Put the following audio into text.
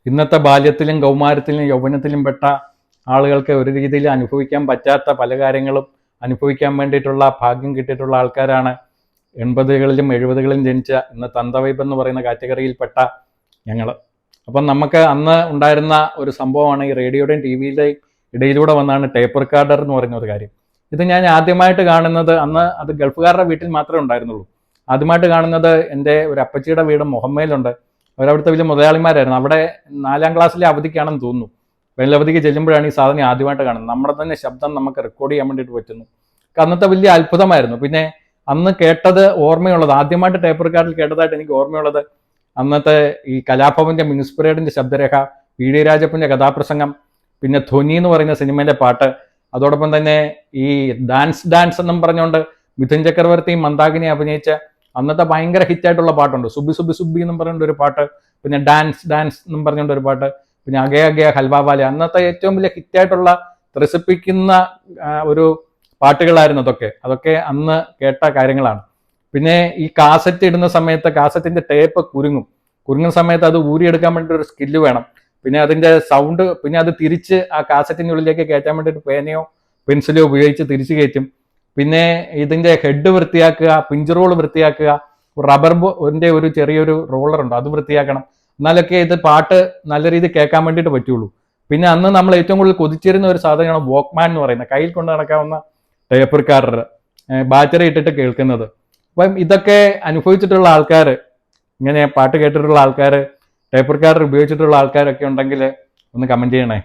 ഇന്നത്തെ ബാല്യത്തിലും കൗമാരത്തിലും യൗവനത്തിലും പെട്ട ആളുകൾക്ക് ഒരു രീതിയിൽ അനുഭവിക്കാൻ പറ്റാത്ത പല കാര്യങ്ങളും അനുഭവിക്കാൻ വേണ്ടിയിട്ടുള്ള ഭാഗ്യം കിട്ടിയിട്ടുള്ള ആൾക്കാരാണ് 80കളിലും 70കളിലും ജനിച്ച ഇന്ന് തന്തവൈബ് എന്ന് പറയുന്ന കാറ്റഗറിയിൽപ്പെട്ട ഞങ്ങൾ. അപ്പം നമുക്ക് അന്ന് ഉണ്ടായിരുന്ന ഒരു സംഭവമാണ് ഈ റേഡിയോയുടെയും ടി വിയുടെയും ഇടയിലൂടെ വന്നാണ് ടേപ്പ് റെക്കോർഡർ എന്ന് പറയുന്ന ഒരു കാര്യം. ഇത് ഞാൻ ആദ്യമായിട്ട് കാണുന്നത് അന്ന് അത് ഗൾഫുകാരുടെ വീട്ടിൽ മാത്രമേ ഉണ്ടായിരുന്നുള്ളൂ. ആദ്യമായിട്ട് കാണുന്നത് എൻ്റെ ഒരു അപ്പച്ചിയുടെ വീട് മുഹമ്മയിലുണ്ട്. അവരവിടുത്തെ വലിയ മുതലാളിമാരായിരുന്നു. അവിടെ 4ാം ക്ലാസ്സിലെ അവധിക്കാണെന്ന് തോന്നുന്നു. വെള്ളവധിക്ക് ചെല്ലുമ്പോഴാണ് ഈ സാധനം ആദ്യമായിട്ട് കാണുന്നത്. നമ്മുടെ തന്നെ ശബ്ദം നമുക്ക് റെക്കോർഡ് ചെയ്യാൻ വേണ്ടിയിട്ട് പറ്റുന്നു. അന്നത്തെ വലിയ അത്ഭുതമായിരുന്നു. പിന്നെ അന്ന് കേട്ടത് ഓർമ്മയുള്ളത്, ആദ്യമായിട്ട് ടേപ്പ് റെക്കോർഡിൽ കേട്ടതായിട്ട് എനിക്ക് ഓർമ്മയുള്ളത് അന്നത്തെ ഈ കലാഭവന്റെ മ്യൂസിക് പരേഡിന്റെ ശബ്ദരേഖ, പി ഡി രാജപ്പന്റെ കഥാപ്രസംഗം, പിന്നെ ധ്വനി എന്ന് പറയുന്ന സിനിമയിലെ പാട്ട്, അതോടൊപ്പം തന്നെ ഈ ഡാൻസ് എന്നും പറഞ്ഞുകൊണ്ട് മിഥുൻ ചക്രവർത്തിയും മന്ദാകിനിയും അഭിനയിച്ച അന്നത്തെ ഭയങ്കര ഹിറ്റായിട്ടുള്ള പാട്ടുണ്ട്. സുബി സുബി സുബി എന്നും പറഞ്ഞുകൊണ്ട് ഒരു പാട്ട്, പിന്നെ ഡാൻസ് എന്നും പറഞ്ഞുകൊണ്ട് ഒരു പാട്ട്, പിന്നെ അഗയ അഗയ ഹൽവാവാല. അന്നത്തെ ഏറ്റവും വലിയ ഹിറ്റായിട്ടുള്ള ത്രസിപ്പിക്കുന്ന ഒരു പാട്ടുകളായിരുന്നു അതൊക്കെ അന്ന് കേട്ട കാര്യങ്ങളാണ്. പിന്നെ ഈ കാസറ്റ് ഇടുന്ന സമയത്ത് കാസറ്റിന്റെ ടേപ്പ് കുരുങ്ങുന്ന സമയത്ത് അത് ഊരിയെടുക്കാൻ വേണ്ടി ഒരു സ്കില്ല് വേണം. പിന്നെ അതിന്റെ സൗണ്ട്, പിന്നെ അത് തിരിച്ച് ആ കാസറ്റിന്റെ ഉള്ളിലേക്ക് കയറ്റാൻ വേണ്ടിയിട്ട് പേനയോ പെൻസിലോ ഉപയോഗിച്ച് തിരിച്ചു കയറ്റും. പിന്നെ ഇതിന്റെ ഹെഡ് വൃത്തിയാക്കുക, പിഞ്ച് റോൾ വൃത്തിയാക്കുക, റബ്ബറിന്റെ ഒരു ചെറിയൊരു റോളറുണ്ട്, അത് വൃത്തിയാക്കണം. എന്നാലൊക്കെ ഇത് പാട്ട് നല്ല രീതിയിൽ കേൾക്കാൻ വേണ്ടിയിട്ട് പറ്റുള്ളൂ. പിന്നെ അന്ന് നമ്മൾ ഏറ്റവും കൂടുതൽ കൊതിച്ചിരുന്ന ഒരു സാധനമാണ് വോക്ക്മാൻ എന്ന് പറയുന്നത്, കയ്യിൽ കൊണ്ട് നടക്കാവുന്ന ടേപ്പ് റെക്കോർഡർ, ബാറ്ററി ഇട്ടിട്ട് കേൾക്കുന്നത്. അപ്പം ഇതൊക്കെ അനുഭവിച്ചിട്ടുള്ള ആൾക്കാർ, ഇങ്ങനെ പാട്ട് കേട്ടിട്ടുള്ള ആൾക്കാർ, ടേപ്പ് റെക്കോർഡർ ഉപയോഗിച്ചിട്ടുള്ള ആൾക്കാരൊക്കെ ഉണ്ടെങ്കിൽ ഒന്ന് കമന്റ് ചെയ്യണേ.